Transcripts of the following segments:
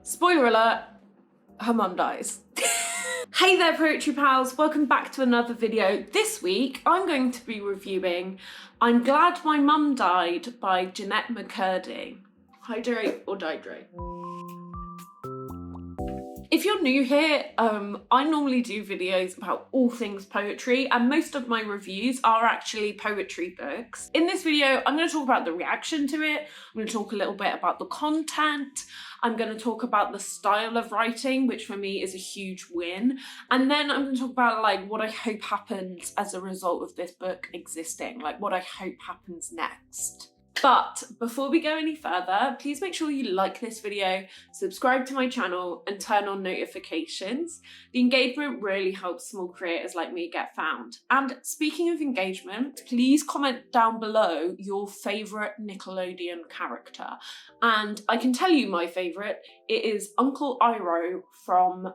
Spoiler alert, her mum dies. Hey there poetry pals, welcome back to another video. This week I'm going to be reviewing I'm Glad My Mum Died by Jennette McCurdy. Hydrate or dihydrate. If you're new here, I normally do videos about all things poetry, and most of my reviews are actually poetry books. In this video, I'm going to talk about the reaction to it, I'm going to talk a little bit about the content, I'm going to talk about the style of writing, which for me is a huge win, and then I'm going to talk about like what I hope happens as a result of this book existing, like what I hope happens next. But before we go any further, please make sure you like this video, subscribe to my channel, and turn on notifications. The engagement really helps small creators like me get found. And speaking of engagement, please comment down below your favourite Nickelodeon character. And I can tell you my favourite, it is Uncle Iroh from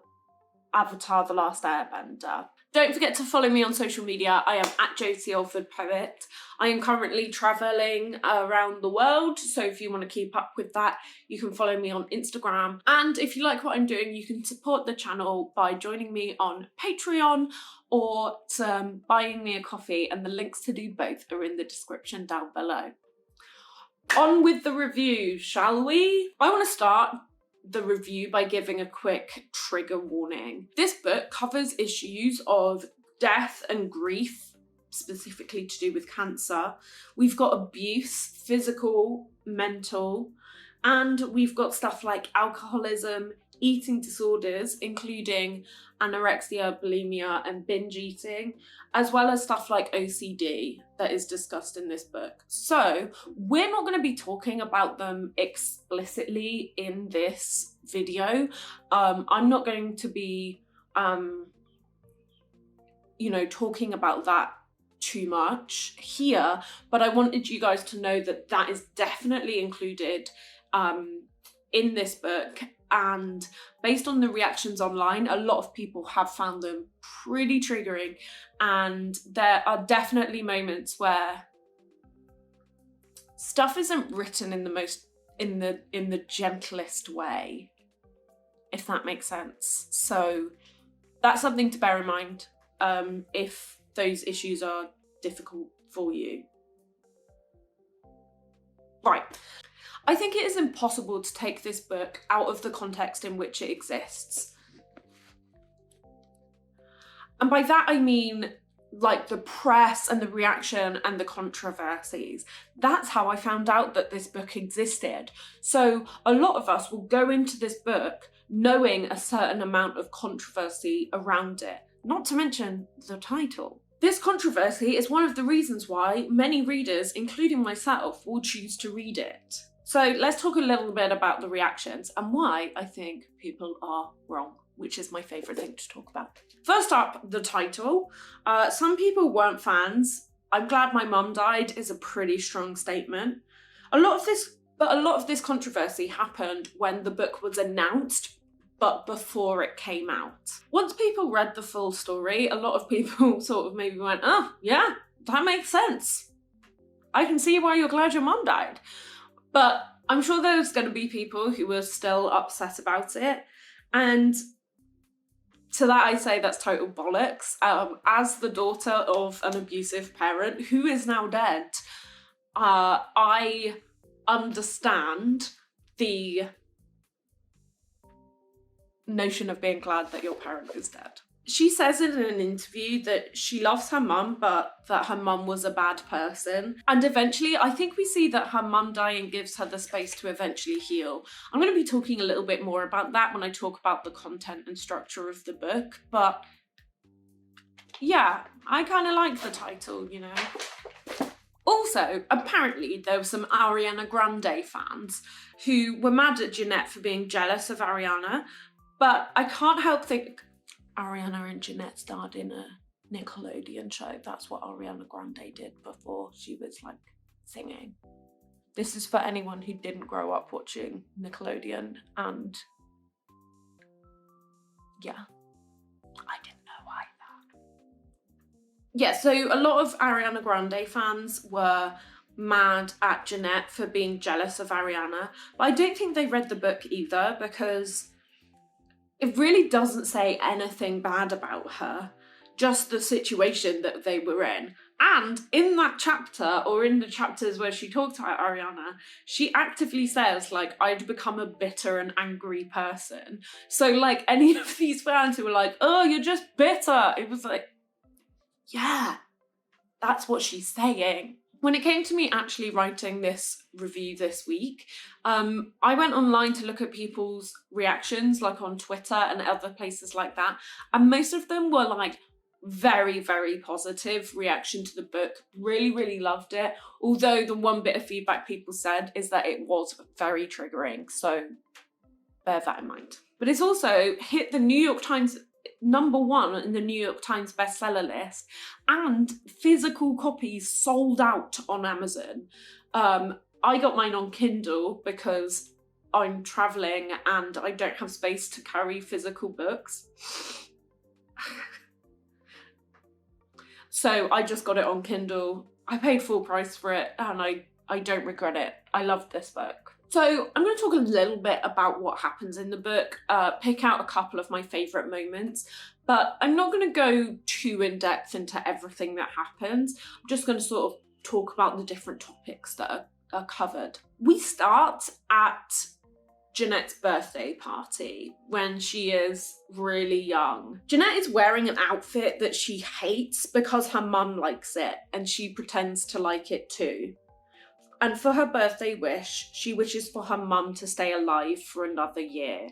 Avatar: The Last Airbender. Don't forget to follow me on social media. I am at Josie Alford Poet. I am currently travelling around the world, so if you want to keep up with that, you can follow me on Instagram. And if you like what I'm doing, you can support the channel by joining me on Patreon or buying me a coffee, and the links to do both are in the description down below. On with the review, shall we? I want to start the review by giving a quick trigger warning. This book covers issues of death and grief, specifically to do with cancer. We've got abuse, physical, mental, and we've got stuff like alcoholism, eating disorders, including anorexia, bulimia, and binge eating, as well as stuff like OCD that is discussed in this book. So we're not going to be talking about them explicitly in this video. I'm not going to be, talking about that too much here, but I wanted you guys to know that that is definitely included in this book. And based on the reactions online, a lot of people have found them pretty triggering, and there are definitely moments where stuff isn't written in the gentlest way, if that makes sense. So that's something to bear in mind if those issues are difficult for you. Right. I think it is impossible to take this book out of the context in which it exists. And by that I mean like the press and the reaction and the controversies. That's how I found out that this book existed. So a lot of us will go into this book knowing a certain amount of controversy around it, not to mention the title. This controversy is one of the reasons why many readers, including myself, will choose to read it. So let's talk a little bit about the reactions and why I think people are wrong, which is my favourite thing to talk about. First up, the title. Some people weren't fans. I'm Glad My Mum Died is a pretty strong statement. A lot of this controversy happened when the book was announced, but before it came out. Once people read the full story, a lot of people sort of maybe went, oh yeah, that makes sense. I can see why you're glad your mum died. But I'm sure there's going to be people who are still upset about it. And to that I say that's total bollocks. As the daughter of an abusive parent who is now dead, I understand the notion of being glad that your parent is dead. She says in an interview that she loves her mum, but that her mum was a bad person. And eventually, I think we see that her mum dying gives her the space to eventually heal. I'm going to be talking a little bit more about that when I talk about the content and structure of the book. But yeah, I kind of like the title, you know. Also, apparently there were some Ariana Grande fans who were mad at Jennette for being jealous of Ariana. But I can't help think Ariana and Jennette starred in a Nickelodeon show. That's what Ariana Grande did before she was like singing. This is for anyone who didn't grow up watching Nickelodeon, and yeah, I didn't know either. Yeah, so a lot of Ariana Grande fans were mad at Jennette for being jealous of Ariana, but I don't think they read the book either, because it really doesn't say anything bad about her, just the situation that they were in. And in that chapter, or in the chapters where she talks about Ariana, she actively says, like, I'd become a bitter and angry person. So, like, any of these fans who were like, oh, you're just bitter, it was like, yeah, that's what she's saying. When it came to me actually writing this review this week, I went online to look at people's reactions, like on Twitter and other places like that, and most of them were like very, very positive reaction to the book. Really, really loved it. Although the one bit of feedback people said is that it was very triggering, so bear that in mind. But it's also hit the New York Times #1 in the New York Times bestseller list, and physical copies sold out on Amazon. I got mine on Kindle because I'm traveling and I don't have space to carry physical books. So I just got it on Kindle. I paid full price for it and I don't regret it. I loved this book. So I'm going to talk a little bit about what happens in the book, pick out a couple of my favourite moments, but I'm not going to go too in depth into everything that happens. I'm just going to sort of talk about the different topics that are covered. We start at Jennette's birthday party when she is really young. Jennette is wearing an outfit that she hates because her mum likes it and she pretends to like it too. And for her birthday wish, she wishes for her mum to stay alive for another year.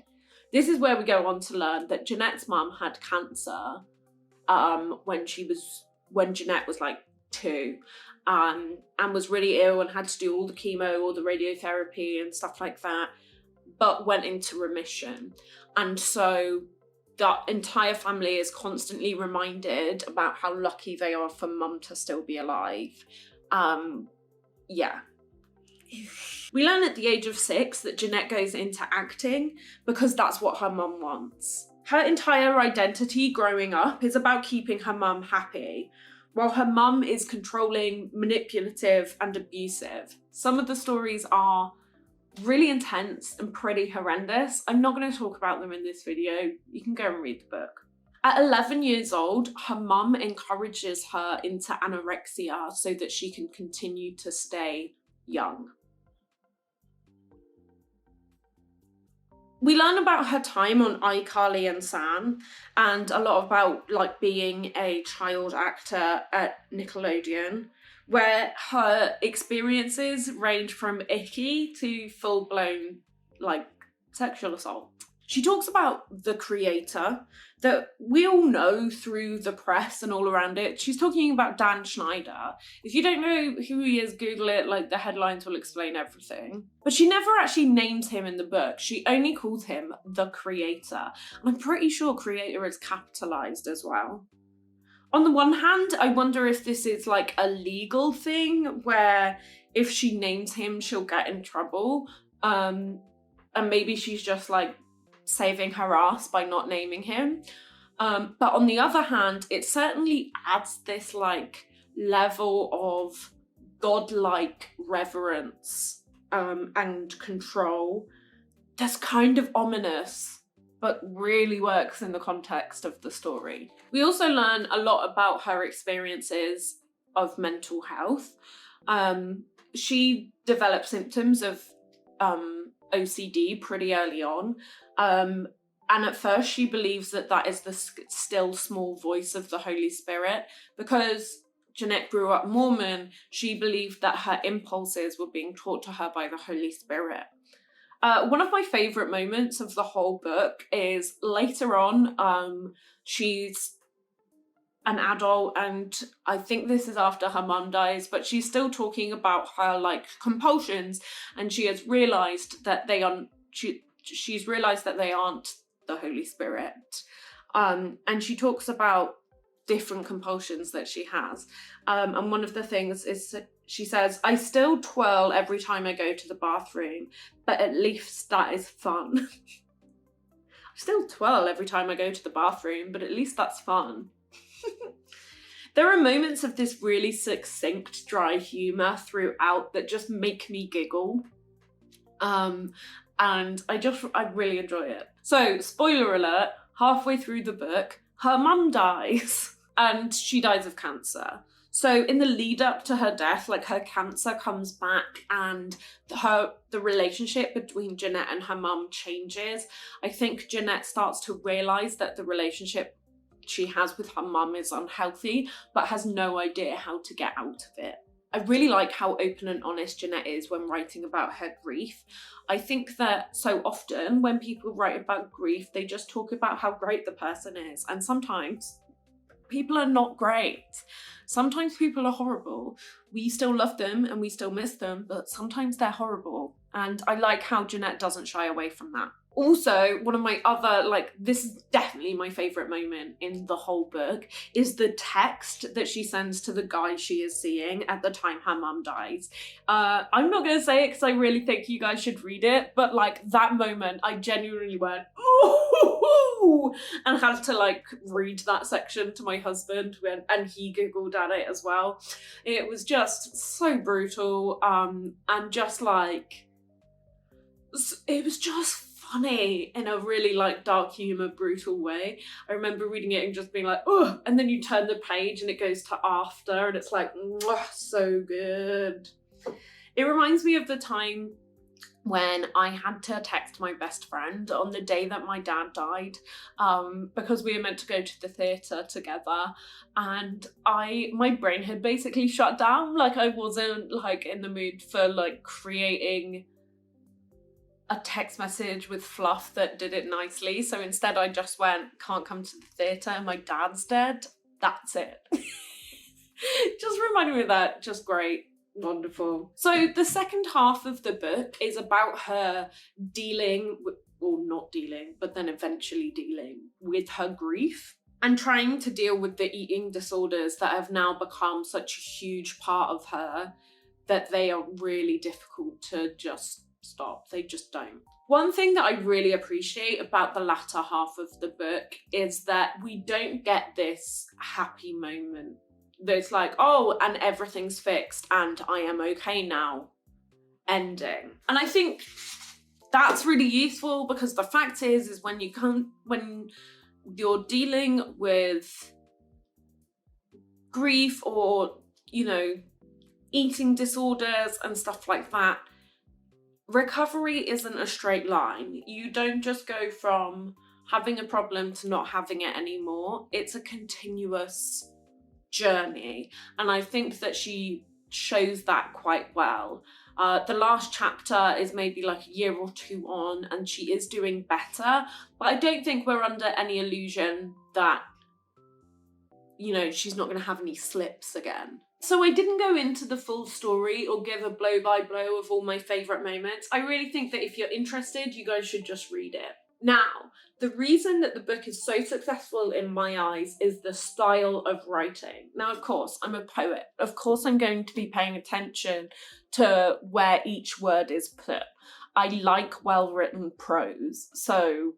This is where we go on to learn that Jennette's mum had cancer when Jennette was like 2, and was really ill and had to do all the chemo, all the radiotherapy and stuff like that, but went into remission. And so the entire family is constantly reminded about how lucky they are for mum to still be alive. Yeah. We learn at the age of 6 that Jennette goes into acting because that's what her mum wants. Her entire identity growing up is about keeping her mum happy, while her mum is controlling, manipulative, and abusive. Some of the stories are really intense and pretty horrendous. I'm not going to talk about them in this video. You can go and read the book. At 11 years old, her mum encourages her into anorexia so that she can continue to stay young. We learn about her time on iCarly and San, and a lot about like being a child actor at Nickelodeon, where her experiences range from icky to full-blown like sexual assault. She talks about the creator that we all know through the press and all around it. She's talking about Dan Schneider. If you don't know who he is, Google it, like the headlines will explain everything. But she never actually names him in the book. She only calls him the creator. And I'm pretty sure creator is capitalized as well. On the one hand, I wonder if this is like a legal thing where if she names him, she'll get in trouble. And maybe she's just like saving her ass by not naming him. But on the other hand, it certainly adds this like level of godlike reverence and control that's kind of ominous, but really works in the context of the story. We also learn a lot about her experiences of mental health. She developed symptoms of OCD pretty early on. And at first she believes that that is the still small voice of the Holy Spirit. Because Jennette grew up Mormon, she believed that her impulses were being taught to her by the Holy Spirit. One of my favourite moments of the whole book is later on, she's an adult, and I think this is after her mum dies, but she's still talking about her like compulsions, and she has realised that she's realised that they aren't the Holy Spirit. And she talks about different compulsions that she has. And one of the things is she says, I still twirl every time I go to the bathroom, but at least that is fun. I still twirl every time I go to the bathroom, but at least that's fun. There are moments of this really succinct, dry humour throughout that just make me giggle. And I really enjoy it. So, spoiler alert, halfway through the book, her mum dies and she dies of cancer. So in the lead up to her death, like her cancer comes back and the relationship between Jennette and her mum changes. I think Jennette starts to realise that the relationship she has with her mum is unhealthy, but has no idea how to get out of it. I really like how open and honest Jennette is when writing about her grief. I think that so often when people write about grief, they just talk about how great the person is. And sometimes people are not great. Sometimes people are horrible. We still love them and we still miss them, but sometimes they're horrible. And I like how Jennette doesn't shy away from that. Also, one of my other, this is definitely my favourite moment in the whole book, is the text that she sends to the guy she is seeing at the time her mum dies. I'm not going to say it because I really think you guys should read it, but that moment, I genuinely went, ooh, and had to read that section to my husband, and he giggled at it as well. It was just so brutal, and just it was just funny in a really dark humour, brutal way. I remember reading it and just being like, oh, and then you turn the page and it goes to after and it's like, so good. It reminds me of the time when I had to text my best friend on the day that my dad died, because we were meant to go to the theatre together, and my brain had basically shut down. I wasn't in the mood for creating a text message with fluff that did it nicely. So instead I just went, can't come to the theatre, my dad's dead. That's it. Just reminded me of that. Just great. Wonderful. So the second half of the book is about her dealing with, or not dealing, but then eventually dealing with her grief and trying to deal with the eating disorders that have now become such a huge part of her that they are really difficult to just stop. They just don't. One thing that I really appreciate about the latter half of the book is that we don't get this happy moment that's oh, and everything's fixed and I am okay now ending. And I think that's really useful because the fact is when you're dealing with grief or, eating disorders and stuff like that, recovery isn't a straight line. You don't just go from having a problem to not having it anymore. It's a continuous journey. And I think that she shows that quite well. The last chapter is maybe a year or two on and she is doing better, but I don't think we're under any illusion that, she's not going to have any slips again. So I didn't go into the full story or give a blow-by-blow of all my favourite moments. I really think that if you're interested, you guys should just read it. Now, the reason that the book is so successful in my eyes is the style of writing. Now, of course, I'm a poet. Of course, I'm going to be paying attention to where each word is put. I like well-written prose, so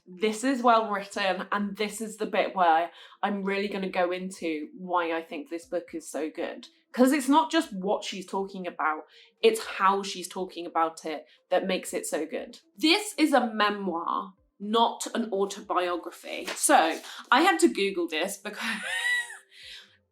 this is well written, and this is the bit where I'm really going to go into why I think this book is so good. Because it's not just what she's talking about, it's how she's talking about it that makes it so good. This is a memoir, not an autobiography. So I had to Google this because,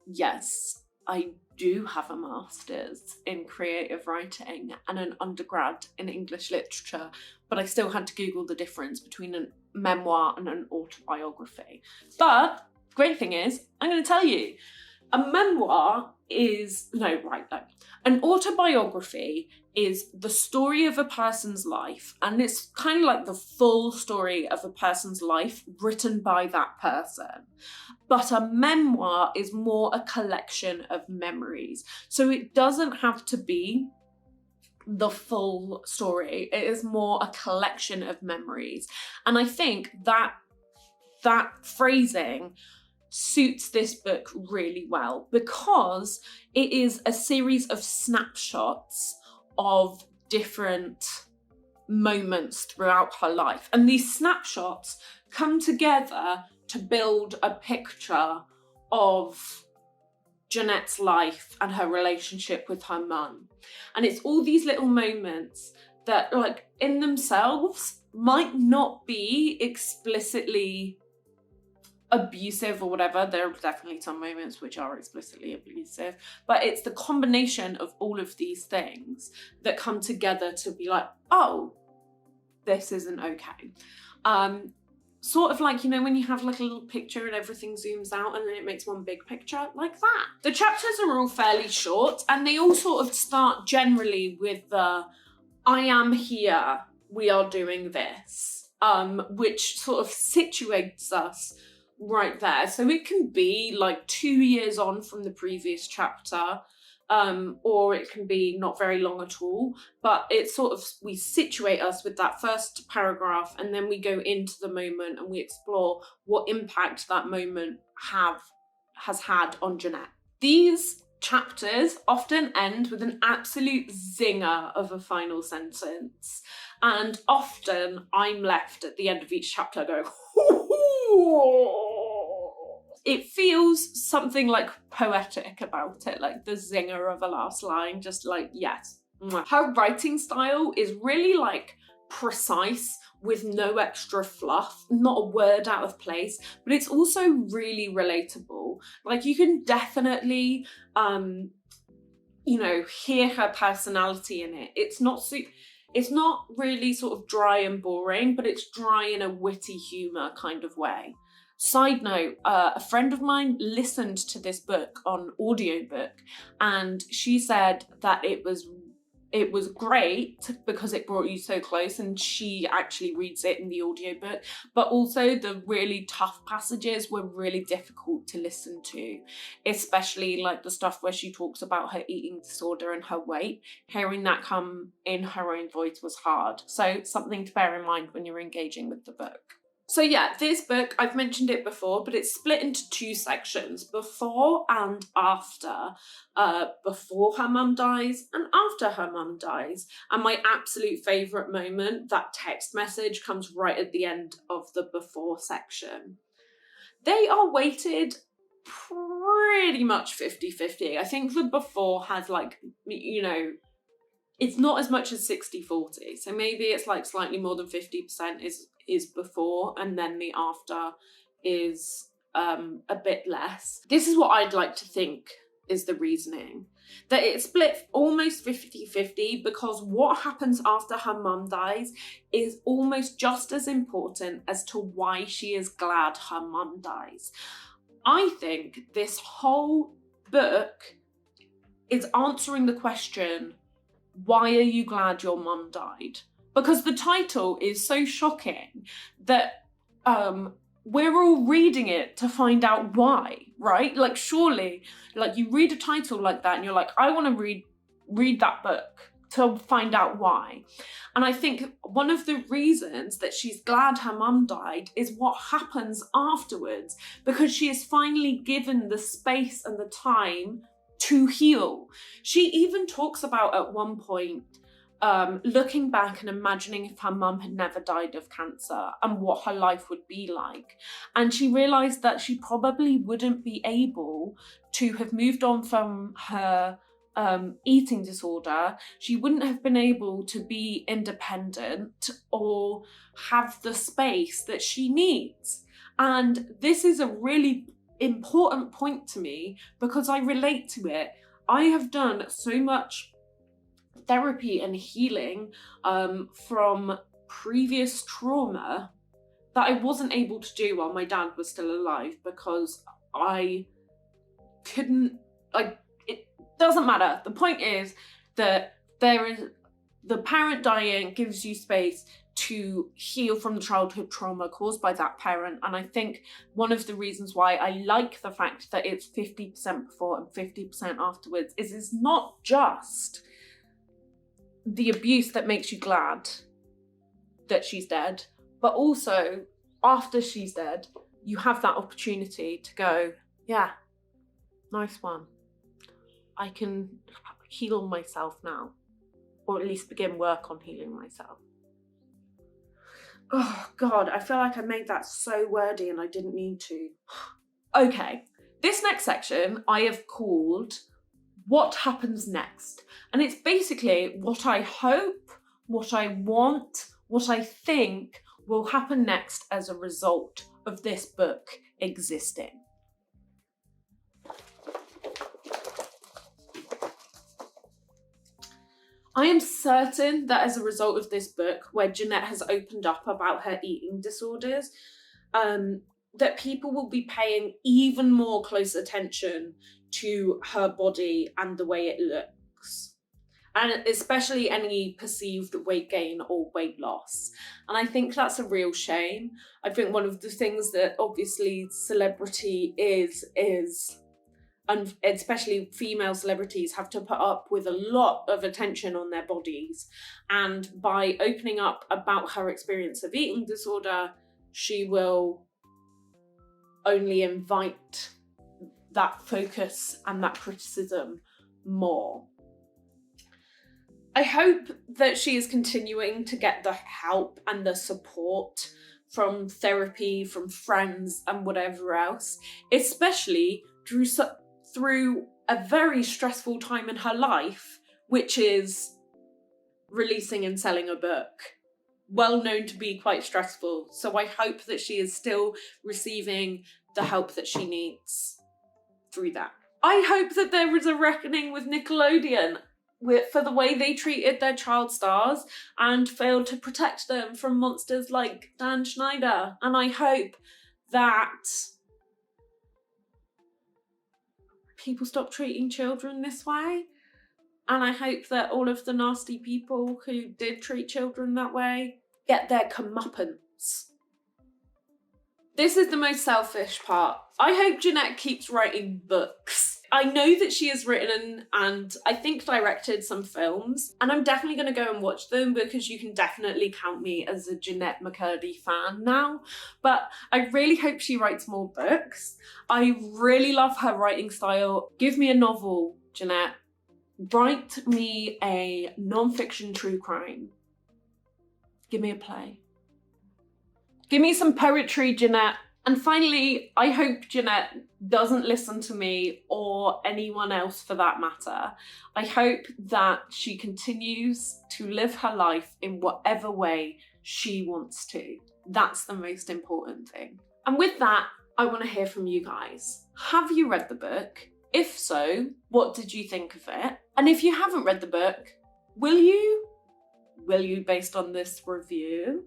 yes, I do have a master's in creative writing and an undergrad in English literature, but I still had to Google the difference between a memoir and an autobiography. But great thing is, I'm going to tell you, a memoir is, an autobiography is the story of a person's life, and it's kind of like the full story of a person's life written by that person. But a memoir is more a collection of memories. So it doesn't have to be the full story. It is more a collection of memories. And I think that phrasing suits this book really well because it is a series of snapshots of different moments throughout her life. And these snapshots come together to build a picture of Jennette's life and her relationship with her mum. And it's all these little moments that, like, in themselves might not be explicitly abusive or whatever. There are definitely some moments which are explicitly abusive, but it's the combination of all of these things that come together to be like, oh, this isn't okay. Sort of like, you know, when you have like a little picture and everything zooms out and then it makes one big picture, like that. The chapters are all fairly short and they all sort of start generally with the I am here, we are doing this, which sort of situates us right there. So it can be like 2 years on from the previous chapter, or it can be not very long at all, but it's sort of, we situate us with that first paragraph and then we go into the moment and we explore what impact that moment has had on Jennette. These chapters often end with an absolute zinger of a final sentence, and often I'm left at the end of each chapter going, it feels something like poetic about it, like the zinger of a last line, just like, yes. Her writing style is really like precise with no extra fluff, not a word out of place, but it's also really relatable. Like you can definitely, you know, hear her personality in it. It's not really sort of dry and boring, but it's dry in a witty humour kind of way. Side note, a friend of mine listened to this book on audiobook and she said that it was great because it brought you so close, and she actually reads it in the audiobook, but also the really tough passages were really difficult to listen to, especially like the stuff where she talks about her eating disorder and her weight. Hearing that come in her own voice was hard. So something to bear in mind when you're engaging with the book. So yeah, this book, I've mentioned it before, but it's split into 2 sections, before and after. Before her mum dies and after her mum dies. And my absolute favourite moment, that text message, comes right at the end of the before section. They are weighted pretty much 50-50. I think the before has like, you know, it's not as much as 60-40. So maybe it's like slightly more than 50% is before, and then the after is a bit less. This is what I'd like to think is the reasoning. That it's split almost 50-50 because what happens after her mum dies is almost just as important as to why she is glad her mum dies. I think this whole book is answering the question, why are you glad your mum died? Because the title is so shocking that we're all reading it to find out why, right? Like surely, like you read a title like that and you're like, I want to read that book to find out why. And I think one of the reasons that she's glad her mum died is what happens afterwards, because she is finally given the space and the time to heal. She even talks about at one point looking back and imagining if her mum had never died of cancer and what her life would be like. And she realised that she probably wouldn't be able to have moved on from her eating disorder. She wouldn't have been able to be independent or have the space that she needs. And this is a really important point to me because I relate to it. I have done so much therapy and healing from previous trauma that I wasn't able to do while my dad was still alive because I couldn't, it doesn't matter. The point is that the parent dying gives you space to heal from the childhood trauma caused by that parent. And I think one of the reasons why I like the fact that it's 50% before and 50% afterwards is it's not just the abuse that makes you glad that she's dead, but also after she's dead, you have that opportunity to go, yeah, nice one. I can heal myself now, or at least begin work on healing myself. Oh God, I feel like I made that so wordy and I didn't mean to. Okay, This next section I have called What Happens Next? And it's basically what I hope, what I want, what I think will happen next as a result of this book existing. I am certain that as a result of this book, where Jennette has opened up about her eating disorders, that people will be paying even more close attention to her body and the way it looks. And especially any perceived weight gain or weight loss. And I think that's a real shame. I think one of the things that obviously celebrity is and especially female celebrities have to put up with a lot of attention on their bodies. And by opening up about her experience of eating disorder, she will only invite that focus and that criticism more. I hope that she is continuing to get the help and the support from therapy, from friends and whatever else, especially through a very stressful time in her life, which is releasing and selling a book. Well known to be quite stressful. So I hope that she is still receiving the help that she needs through that. I hope that there is a reckoning with Nickelodeon for the way they treated their child stars and failed to protect them from monsters like Dan Schneider. And I hope that people stop treating children this way. And I hope that all of the nasty people who did treat children that way get their comeuppance. This is the most selfish part. I hope Jennette keeps writing books. I know that she has written and I think directed some films, and I'm definitely going to go and watch them because you can definitely count me as a Jennette McCurdy fan now. But I really hope she writes more books. I really love her writing style. Give me a novel, Jennette. Write me a non-fiction true crime. Give me a play. Give me some poetry, Jennette. And finally, I hope Jennette doesn't listen to me or anyone else for that matter. I hope that she continues to live her life in whatever way she wants to. That's the most important thing. And with that, I want to hear from you guys. Have you read the book? If so, what did you think of it? And if you haven't read the book, will you? Will you based on this review?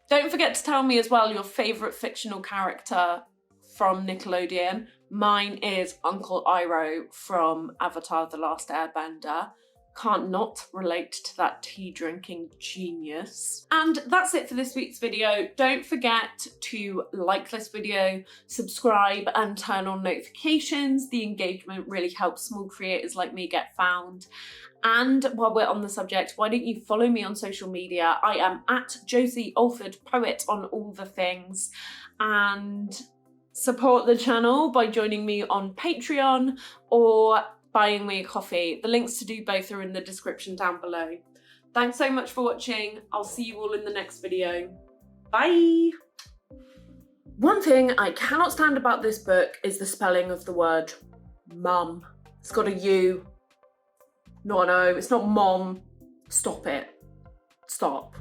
Don't forget to tell me as well your favourite fictional character from Nickelodeon. Mine is Uncle Iroh from Avatar: The Last Airbender. Can't not relate to that tea drinking genius. And that's it for this week's video. Don't forget to like this video, subscribe and turn on notifications. The engagement really helps small creators like me get found. And while we're on the subject, why don't you follow me on social media? I am at Josie Alford Poet on all the things. And support the channel by joining me on Patreon or buying me a coffee. The links to do both are in the description down below. Thanks so much for watching. I'll see you all in the next video. Bye! One thing I cannot stand about this book is the spelling of the word mum. It's got a U. Not an O. It's not mom. Stop it. Stop.